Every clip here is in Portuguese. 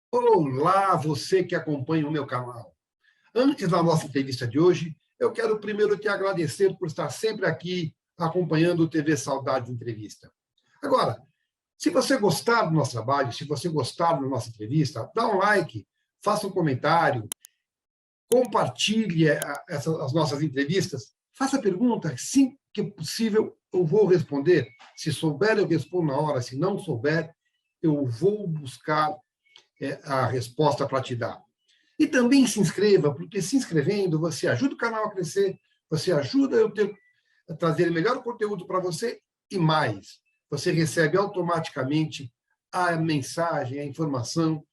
Olá, você que acompanha o meu canal. Antes da nossa entrevista de hoje, eu quero primeiro te agradecer por estar sempre aqui acompanhando o TV Saudade Entrevista. Agora, se você gostar do nosso trabalho, se você gostar da nossa entrevista, dá um like, faça um comentário, compartilhe as nossas entrevistas, faça perguntas, sim que é possível, eu vou responder. Se souber, eu respondo na hora, se não souber, eu vou buscar a resposta para te dar. E também se inscreva, porque se inscrevendo, você ajuda o canal a crescer, você ajuda a trazer melhor conteúdo para você e mais. Você recebe automaticamente a mensagem, a informação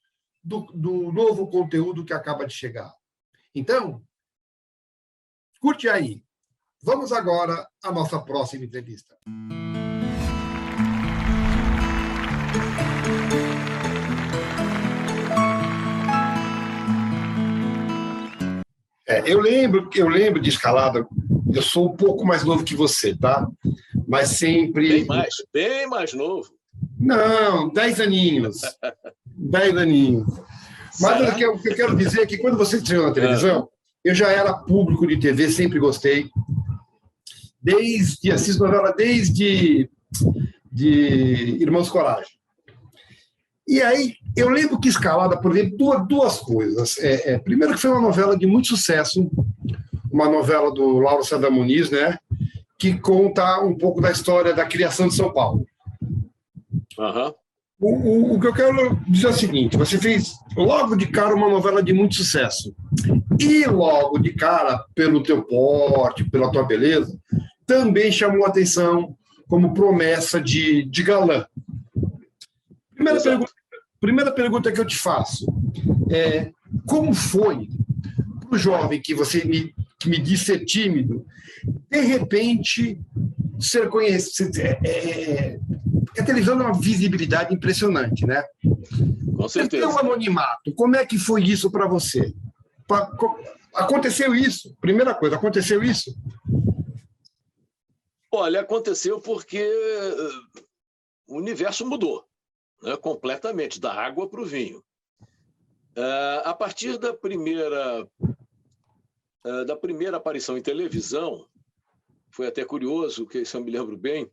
do novo conteúdo que acaba de chegar. Então, curte aí. Vamos agora à nossa próxima entrevista. Eu lembro de escalada. Eu sou um pouco mais novo que você, tá? Mas sempre... Bem mais novo. Não, 10 aninhos. 10 aninhos. Mas o que eu quero dizer é que quando você estreou na televisão, eu já era público de TV, sempre gostei. Assisto novela desde Irmãos Coragem. E aí, eu lembro que Escalada, por exemplo, duas coisas. Primeiro que foi uma novela de muito sucesso, uma novela do Lauro César Muniz, né, que conta um pouco da história da criação de São Paulo. O que eu quero dizer é o seguinte, você fez logo de cara uma novela de muito sucesso. E logo de cara, pelo teu porte, pela tua beleza, também chamou a atenção como promessa de galã. Primeira pergunta que eu te faço é: como foi para o jovem que me disse ser tímido, de repente ser conhecido? A televisão dá uma visibilidade impressionante, né? Com certeza. Você tem um anonimato. Como é que foi isso para você? Aconteceu isso? Primeira coisa, aconteceu isso? Olha, aconteceu porque o universo mudou, né, completamente, da água para o vinho. A partir da primeira aparição em televisão, foi até curioso, que isso eu me lembro bem,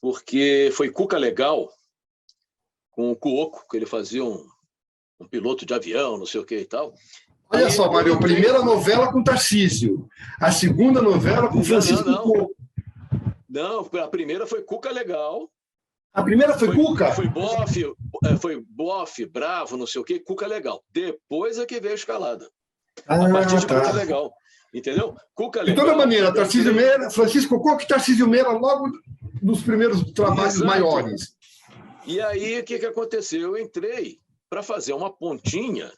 porque foi Cuca Legal, com o Cuoco, que ele fazia um piloto de avião, não sei o que e tal. Olha só, Mário, a primeira novela com Tarcísio, a segunda novela com Francisco Cuoco. Não, a primeira foi Cuca Legal. A primeira foi Cuca? Foi Bofe, Bravo, não sei o quê, Cuca Legal. Depois é que veio a Escalada. A partir de Cuca Legal. Entendeu? Cuca Legal. De toda maneira, Tarcísio Meira, Francisco Cuoco e Tarcísio Meira logo dos primeiros trabalhos maiores. E aí, o que aconteceu? Eu entrei para fazer uma pontinha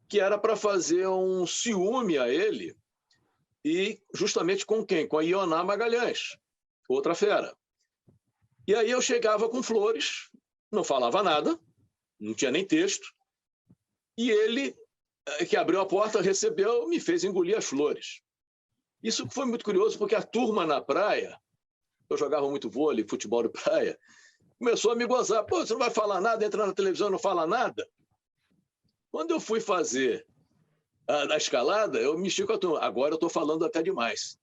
que era para fazer um ciúme a ele, e justamente com quem? Com a Ioná Magalhães, outra fera. E aí eu chegava com flores, não falava nada, não tinha nem texto, e ele, que abriu a porta, recebeu, me fez engolir as flores. Isso foi muito curioso, porque a turma na praia, eu jogava muito vôlei, futebol de praia, começou a me gozar. Pô, você não vai falar nada, entra na televisão e não fala nada? Quando eu fui fazer a Escalada, eu mexi com a turma. Agora eu estou falando até demais.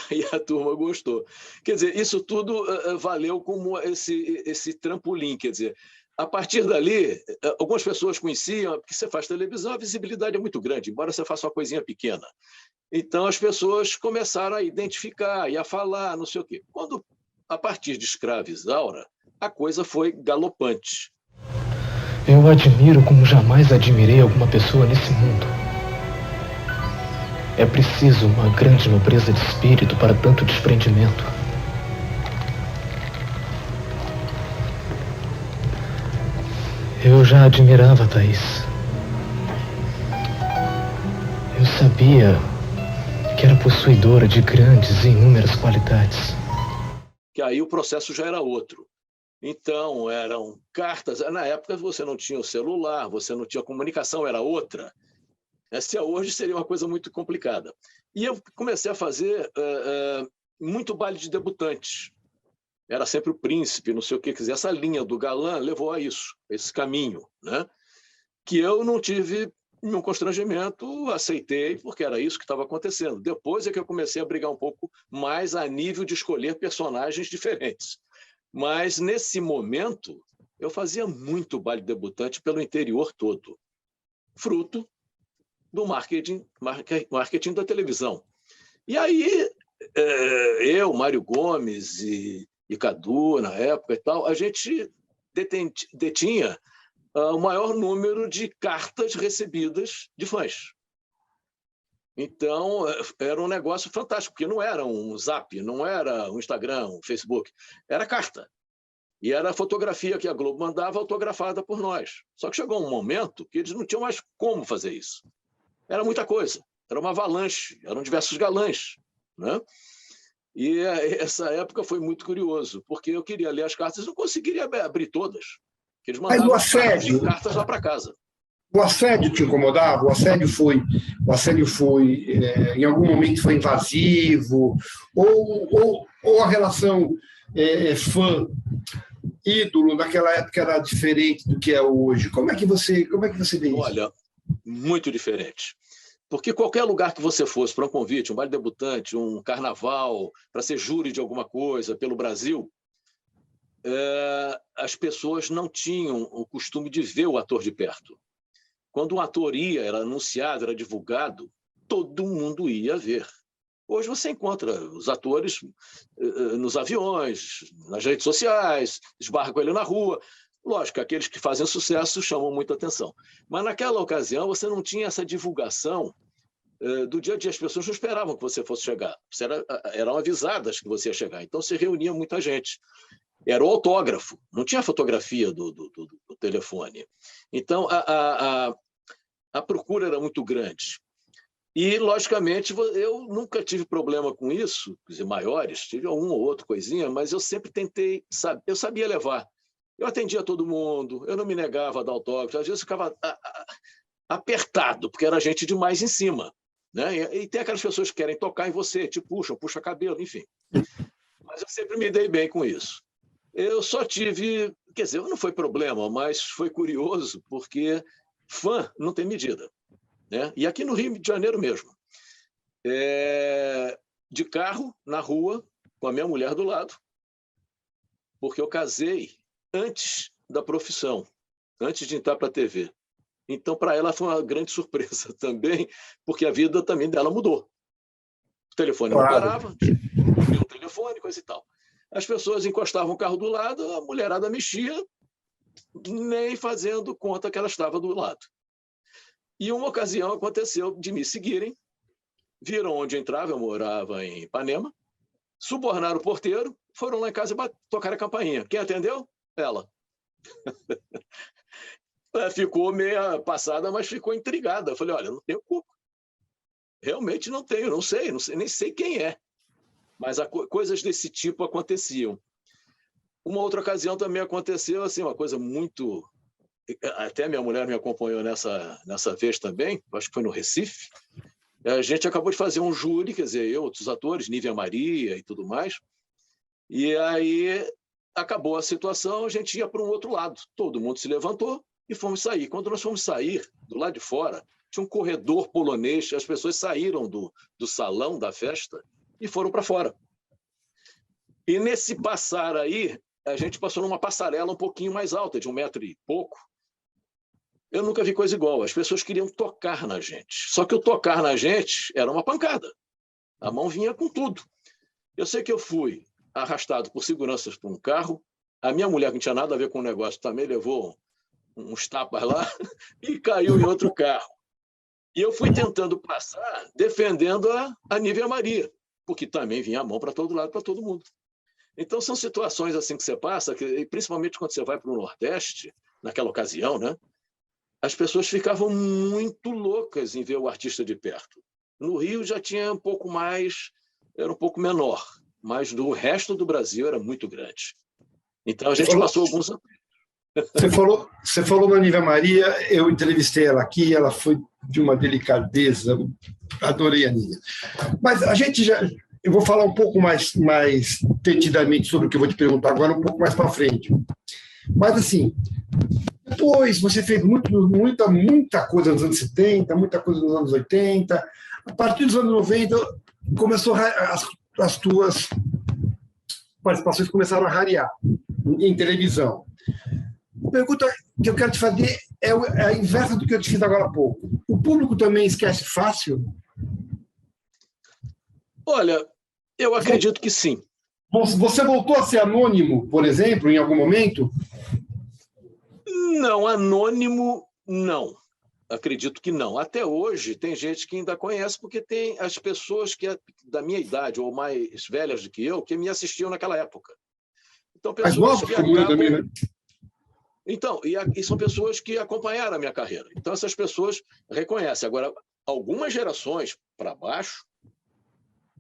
E a turma gostou. Quer dizer, isso tudo valeu como esse trampolim. Quer dizer, a partir dali, algumas pessoas conheciam, porque você faz televisão, a visibilidade é muito grande, embora você faça uma coisinha pequena. Então, as pessoas começaram a identificar e a falar, não sei o quê. Quando, a partir de Escrava Isaura, a coisa foi galopante. Eu admiro como jamais admirei alguma pessoa nesse mundo. É preciso uma grande nobreza de espírito para tanto desprendimento. Eu já admirava a Thaís. Eu sabia que era possuidora de grandes e inúmeras qualidades. Que aí o processo já era outro. Então, eram cartas. Na época, você não tinha o celular, você não tinha comunicação, era outra. Essa hoje seria uma coisa muito complicada. E eu comecei a fazer muito baile de debutantes. Era sempre o príncipe, não sei o que quiser. Essa linha do galã levou a isso, esse caminho, né? que eu não tive nenhum constrangimento, aceitei, porque era isso que estava acontecendo. Depois é que eu comecei a brigar um pouco mais a nível de escolher personagens diferentes. Mas, nesse momento, eu fazia muito baile debutante pelo interior todo, fruto do marketing da televisão. E aí, eu, Mário Gomes e Cadu, na época e tal, a gente detinha o maior número de cartas recebidas de fãs. Então, era um negócio fantástico, porque não era um Zap, não era um Instagram, um Facebook, era carta. E era a fotografia que a Globo mandava autografada por nós. Só que chegou um momento que eles não tinham mais como fazer isso. Era muita coisa, era uma avalanche, eram diversos galãs, né? E essa época foi muito curioso, porque eu queria ler as cartas e não conseguiria abrir todas. Eles mandavam cartas lá para casa. O assédio te incomodava? O assédio foi em algum momento foi invasivo? Ou a relação fã-ídolo naquela época era diferente do que é hoje? Como é que você vê isso? Olha, muito diferente. Porque qualquer lugar que você fosse para um convite, um baile debutante, um carnaval, para ser júri de alguma coisa pelo Brasil, as pessoas não tinham o costume de ver o ator de perto. Quando um ator era anunciado, era divulgado, todo mundo ia ver. Hoje você encontra os atores nos aviões, nas redes sociais, esbarra com ele na rua. Lógico, aqueles que fazem sucesso chamam muita atenção. Mas naquela ocasião você não tinha essa divulgação do dia a dia. As pessoas não esperavam que você fosse chegar. Eram avisadas que você ia chegar. Então se reunia muita gente. Era o autógrafo, não tinha fotografia do telefone. Então a procura era muito grande. E, logicamente, eu nunca tive problema com isso, quer dizer, maiores, tive uma ou outra coisinha, mas eu sempre tentei, eu sabia levar. Eu atendia todo mundo, eu não me negava a dar autógrafo, às vezes eu ficava apertado, porque era gente demais em cima, né? E tem aquelas pessoas que querem tocar em você, te puxam, puxa cabelo, enfim. Mas eu sempre me dei bem com isso. Eu só tive, quer dizer, não foi problema, mas foi curioso, porque fã não tem medida. Né? E aqui no Rio de Janeiro mesmo, de carro, na rua, com a minha mulher do lado, porque eu casei antes da profissão, antes de entrar para a TV. Então, para ela foi uma grande surpresa também, porque a vida também dela mudou. O telefone não parava, tinha um telefone, coisa e tal. As pessoas encostavam o carro do lado, a mulherada mexia, nem fazendo conta que ela estava do lado. E uma ocasião aconteceu de me seguirem, viram onde eu entrava, eu morava em Ipanema, subornaram o porteiro, foram lá em casa e tocaram a campainha. Quem atendeu? Ela. Ela ficou meia passada, mas ficou intrigada. Eu falei, olha, não tenho culpa. Realmente não tenho, não sei, nem sei quem é. Mas coisas desse tipo aconteciam. Uma outra ocasião também aconteceu, assim, uma coisa muito... Até minha mulher me acompanhou nessa vez também, acho que foi no Recife. A gente acabou de fazer um júri, quer dizer, eu, outros atores, Nívia Maria e tudo mais. E aí acabou a situação, a gente ia para um outro lado. Todo mundo se levantou e fomos sair. Quando nós fomos sair, do lado de fora, tinha um corredor polonês, as pessoas saíram do salão da festa e foram para fora. E nesse passar aí, a gente passou numa passarela um pouquinho mais alta, de 1 metro e pouco. Eu nunca vi coisa igual. As pessoas queriam tocar na gente. Só que o tocar na gente era uma pancada. A mão vinha com tudo. Eu sei que eu fui arrastado por seguranças por um carro. A minha mulher, que não tinha nada a ver com o negócio, também levou uns tapas lá e caiu em outro carro. E eu fui tentando passar, defendendo a Nívia Maria, porque também vinha a mão para todo lado, para todo mundo. Então, são situações assim que você passa, principalmente quando você vai para o Nordeste, naquela ocasião, né? As pessoas ficavam muito loucas em ver o artista de perto. No Rio já tinha um pouco mais, era um pouco menor, mas no resto do Brasil era muito grande. Então, a gente passou alguns anos. Você falou na Nívia Maria, eu entrevistei ela aqui, ela foi de uma delicadeza, adorei a Nívia. Mas a gente já... Eu vou falar um pouco mais detidamente sobre o que eu vou te perguntar agora, um pouco mais para frente. Mas, assim, depois você fez muita coisa nos anos 70, muita coisa nos anos 80. A partir dos anos 90, as tuas participações começaram a rarear em televisão. A pergunta que eu quero te fazer é a inversa do que eu te fiz agora há pouco. O público também esquece fácil? Olha, eu acredito que sim. Você voltou a ser anônimo, por exemplo, em algum momento? Não, anônimo, não. Acredito que não. Até hoje, tem gente que ainda conhece, porque tem as pessoas da minha idade, ou mais velhas do que eu, que me assistiam naquela época. Então, pessoas mais novos que como eu também, né? Então, e são pessoas que acompanharam a minha carreira. Então, essas pessoas reconhecem. Agora, algumas gerações para baixo,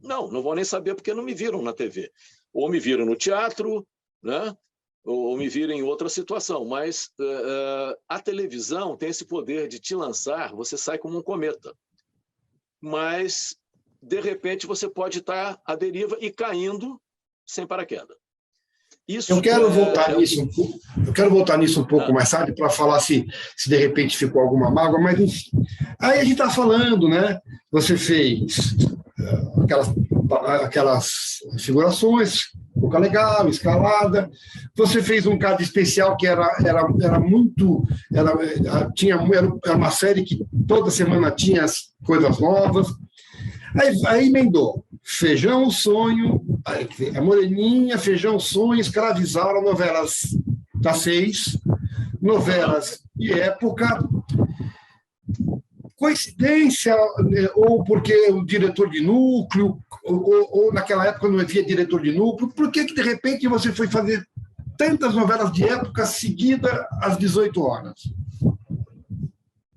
não vão nem saber, porque não me viram na TV. Ou me viram no teatro, né? Ou me viram em outra situação. Mas a televisão tem esse poder de te lançar, você sai como um cometa. Mas, de repente, você pode estar à deriva e caindo sem paraquedas. Eu quero voltar nisso um pouco mais tarde para falar se de repente ficou alguma mágoa, mas enfim. Aí a gente está falando, né? Você fez aquelas figurações, boca legal, escalada. Você fez um caso especial que era uma série que toda semana tinha as coisas novas. Aí emendou Feijão, Sonho, a Moreninha, Feijão, Sonho, Escravizaura, novelas das 6, novelas de época. Coincidência, ou porque o diretor de núcleo, ou naquela época não havia diretor de núcleo, por que de repente você foi fazer tantas novelas de época seguidas às 18 horas?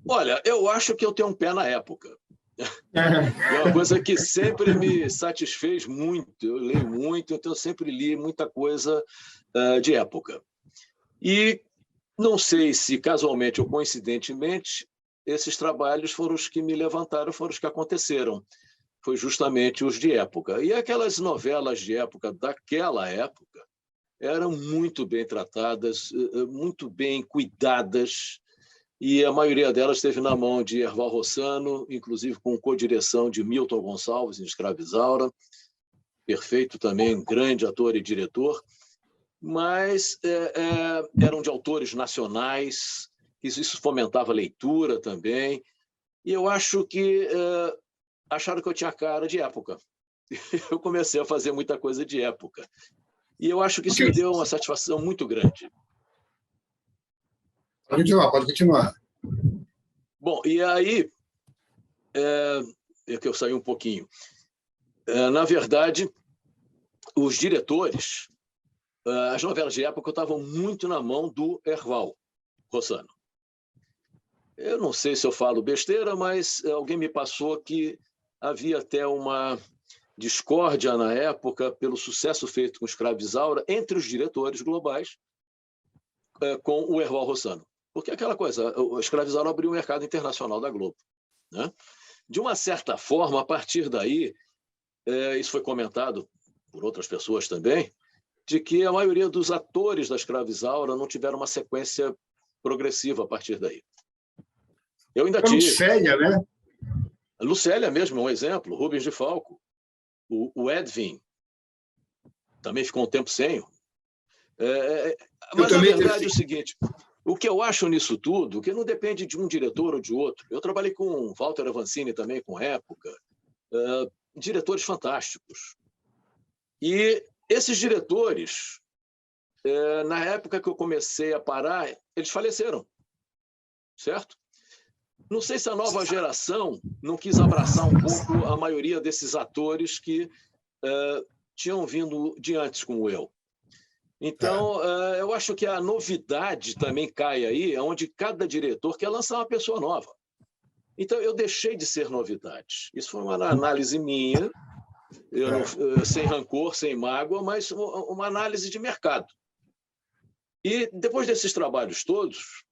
Olha, eu acho que eu tenho um pé na época. É uma coisa que sempre me satisfez muito. Eu leio muito, então eu sempre li muita coisa de época. E não sei se casualmente ou coincidentemente, esses trabalhos foram os que me levantaram, foram os que aconteceram. Foi justamente os de época. E aquelas novelas de época daquela época eram muito bem tratadas, muito bem cuidadas, e a maioria delas esteve na mão de Erval Rossano, inclusive com co-direção de Milton Gonçalves em Escravizaura, perfeito também, grande ator e diretor, mas eram de autores nacionais, isso fomentava a leitura também, e eu acho que acharam que eu tinha cara de época. Eu comecei a fazer muita coisa de época, e eu acho que isso me deu uma satisfação muito grande. Pode continuar. Bom, e aí, que eu saí um pouquinho. Na verdade, os diretores, as novelas de época estavam muito na mão do Erval Rossano. Eu não sei se eu falo besteira, mas alguém me passou que havia até uma discórdia na época pelo sucesso feito com Escravizaura entre os diretores globais com o Erval Rossano. Porque aquela coisa, o Escravizaura abriu o mercado internacional da Globo, né? De uma certa forma, a partir daí, isso foi comentado por outras pessoas também, de que a maioria dos atores da Escravizaura não tiveram uma sequência progressiva a partir daí. Eu ainda tive. Lucélia, né? Lucélia mesmo é um exemplo, Rubens de Falco, o Edwin também ficou um tempo sem. Mas a verdade é o seguinte, o que eu acho nisso tudo, que não depende de um diretor ou de outro. Eu trabalhei com Walter Avancini também, com época, diretores fantásticos. E esses diretores, na época que eu comecei a parar, eles faleceram, certo? Não sei se a nova geração não quis abraçar um pouco a maioria desses atores que tinham vindo de antes, como eu. Então, eu acho que a novidade também cai aí, onde cada diretor quer lançar uma pessoa nova. Então, eu deixei de ser novidade. Isso foi uma análise minha, sem rancor, sem mágoa, mas uma análise de mercado. E depois desses trabalhos todos,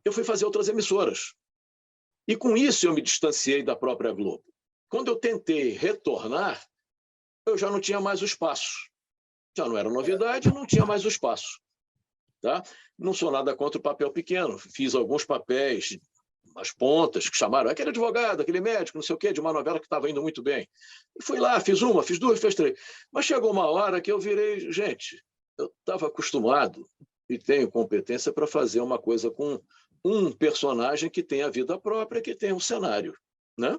eu fui fazer outras emissoras. E com isso eu me distanciei da própria Globo. Quando eu tentei retornar, eu já não tinha mais o espaço. Já não era novidade, não tinha mais o espaço. tá? Não sou nada contra o papel pequeno. Fiz alguns papéis, as pontas, que chamaram aquele advogado, aquele médico, não sei o quê, de uma novela que estava indo muito bem. E fui lá, fiz uma, fiz duas, fiz três. Mas chegou uma hora que eu virei... Gente, eu estava acostumado e tenho competência para fazer uma coisa com um personagem que tem a vida própria, que tem um cenário, né?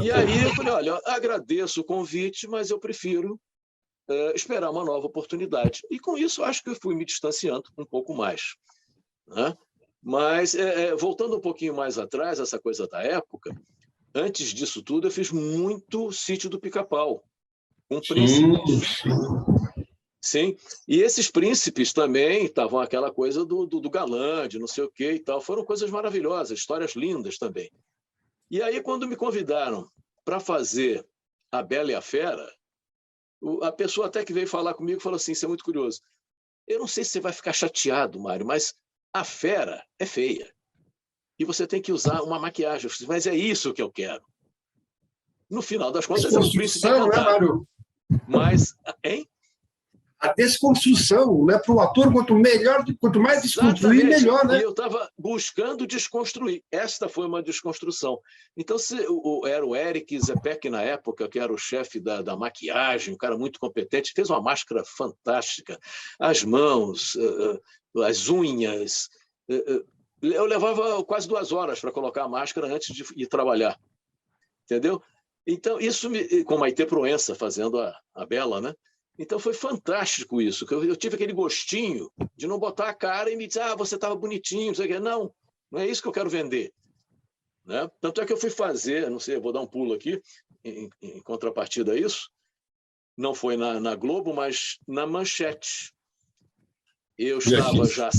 E aí eu falei, olha, agradeço o convite, mas eu prefiro esperar uma nova oportunidade. E com isso, acho que eu fui me distanciando um pouco mais, né? Mas, voltando um pouquinho mais atrás, essa coisa da época, antes disso tudo, eu fiz muito Sítio do Pica-Pau, com príncipes. Sim, e esses príncipes também estavam aquela coisa do galã, de não sei o quê e tal. Foram coisas maravilhosas, histórias lindas também. E aí, quando me convidaram para fazer A Bela e a Fera, a pessoa até que veio falar comigo falou assim, isso é muito curioso. Eu não sei se você vai ficar chateado, Mário, mas a fera é feia. E você tem que usar uma maquiagem. Mas é isso que eu quero. No final das contas, é um príncipe encantado. Né, Mário? Mas, hein? A desconstrução, né? Para o ator, quanto mais desconstruir, melhor, né? E eu estava buscando desconstruir. Esta foi uma desconstrução. Então, era o Eric Zepek, na época, que era o chefe da maquiagem, um cara muito competente, fez uma máscara fantástica, as mãos, as unhas. Eu levava quase 2 horas para colocar a máscara antes de ir trabalhar. Entendeu? Então, isso com Maite Proença fazendo a Bela, né? Então, foi fantástico isso. Eu tive aquele gostinho de não botar a cara e me dizer, você estava bonitinho, não sei o quê. Não, não é isso que eu quero vender. Né? Tanto é que eu fui fazer, não sei, vou dar um pulo aqui, em contrapartida a isso, não foi na Globo, mas na Manchete. Eu estava já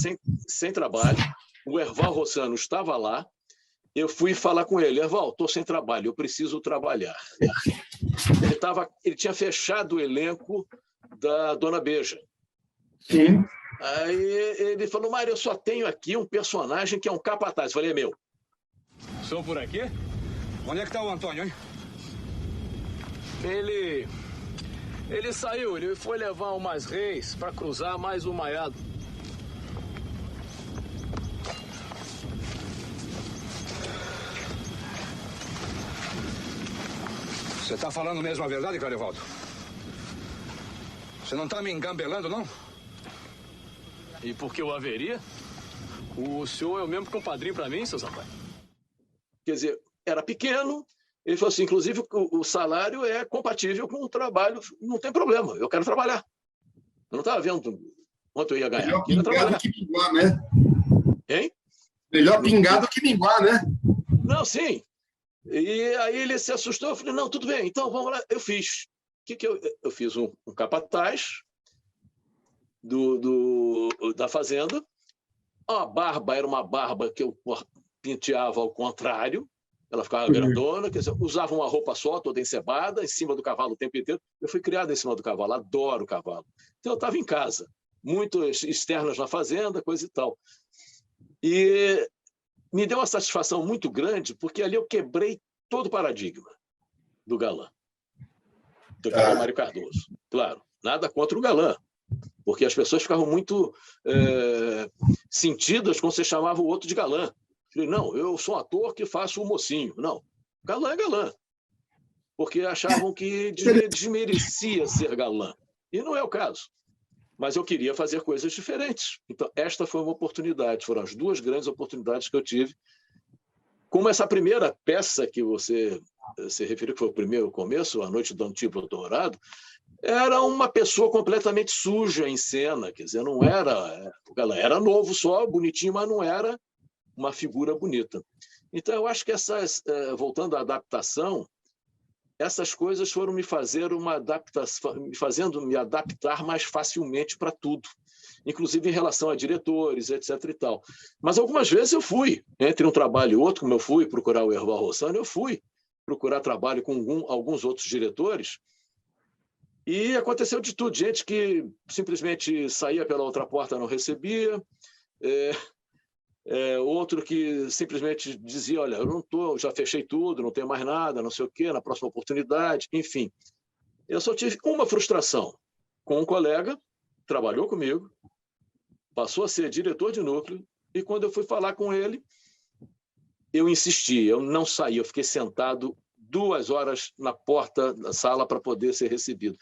sem trabalho, o Erval Rossano estava lá, eu fui falar com ele, Erval, estou sem trabalho, eu preciso trabalhar. Ele tinha fechado o elenco da Dona Beija. Sim. Aí ele falou, Mário, eu só tenho aqui um personagem que é um capataz. Eu falei, é meu. Sou por aqui? Onde é que está o Antônio, hein? Ele saiu, ele foi levar umas reis para cruzar mais um maiado. Você está falando mesmo a verdade, Carivaldo? Você não está me engambelando, não? E por que eu haveria? O senhor é o mesmo compadrinho para mim, seu Sampaio. Quer dizer, era pequeno, ele falou assim, inclusive o salário é compatível com o trabalho, não tem problema, eu quero trabalhar. Eu não estava vendo quanto eu ia ganhar. Melhor pingar do que minguar, né? Hein? Melhor pingar do que minguar, né? Não, sim. E aí ele se assustou, eu falei, não, tudo bem, então vamos lá. Eu fiz. O que eu fiz? Um capataz da fazenda. A barba era uma barba que eu penteava ao contrário, ela ficava grandona, quer dizer, usava uma roupa só, toda encebada, em cima do cavalo o tempo inteiro. Eu fui criado em cima do cavalo, adoro o cavalo. Então eu estava em casa, muito externas na fazenda, coisa e tal. E me deu uma satisfação muito grande, porque ali eu quebrei todo o paradigma do galã. Do galã Mário Cardoso. Claro, nada contra o galã, porque as pessoas ficavam muito sentidas quando você chamava o outro de galã. Eu falei, não, eu sou um ator que faço o mocinho. Não, galã é galã. Porque achavam que desmerecia ser galã. E não é o caso. Mas eu queria fazer coisas diferentes. Então, esta foi uma oportunidade. Foram as 2 grandes oportunidades que eu tive. Como essa primeira peça que você se referiu, que foi o primeiro começo, A Noite do Antípodo Dourado, era uma pessoa completamente suja em cena. Quer dizer, não era... Ela era novo só, bonitinho, mas não era uma figura bonita. Então, eu acho que voltando à adaptação, essas coisas foram me fazendo me adaptar mais facilmente para tudo, inclusive em relação a diretores, etc. e tal. Mas algumas vezes eu fui, entre um trabalho e outro, como eu fui procurar o Erval Rossano, eu fui procurar trabalho com alguns outros diretores, e aconteceu de tudo, gente que simplesmente saía pela outra porta, não recebia, outro que simplesmente dizia, olha, eu não tô, já fechei tudo, não tenho mais nada, não sei o quê, na próxima oportunidade, enfim. Eu só tive uma frustração com um colega, trabalhou comigo, passou a ser diretor de núcleo, e quando eu fui falar com ele, eu insisti, eu não saí, eu fiquei sentado 2 horas na porta da sala para poder ser recebido.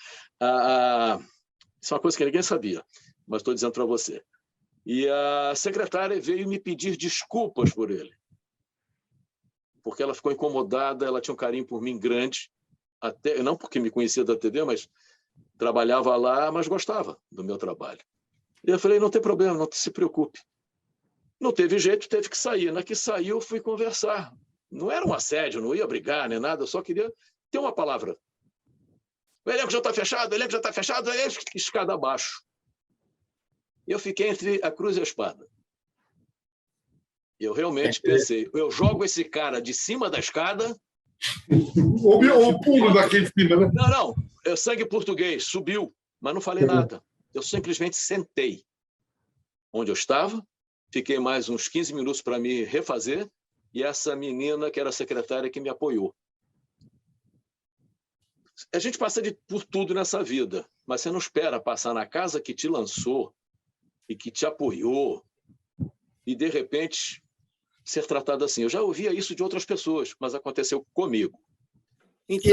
Isso é uma coisa que ninguém sabia, mas estou dizendo para você. E a secretária veio me pedir desculpas por ele, porque ela ficou incomodada, ela tinha um carinho por mim grande, até, não porque me conhecia da TV, mas trabalhava lá, mas gostava do meu trabalho. E eu falei, não tem problema, não se preocupe. Não teve jeito, teve que sair. Na que saiu, fui conversar. Não era um assédio, não ia brigar, nem nada, eu só queria ter uma palavra. O elenco já está fechado, o elenco já está fechado, escada abaixo. Eu fiquei entre a cruz e a espada. Eu realmente pensei, eu jogo esse cara de cima da escada... Ou pulo daquele de cima, né? Não, é sangue português, subiu, mas não falei nada. Eu simplesmente sentei onde eu estava, fiquei mais uns 15 minutos para me refazer, e essa menina, que era secretária, que me apoiou. A gente passa por tudo nessa vida, mas você não espera passar na casa que te lançou e que te apoiou e, de repente, ser tratado assim. Eu já ouvia isso de outras pessoas, mas aconteceu comigo. Então,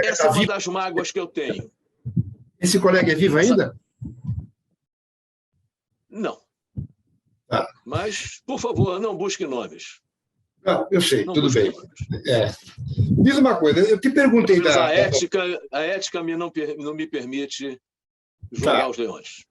essa é uma das mágoas que eu tenho. Esse colega é vivo ainda? Não. Mas, por favor, não busque nomes. Não, eu sei, Não tudo busque bem. nomes. Diz uma coisa, eu te perguntei a ética não me permite julgar os leões.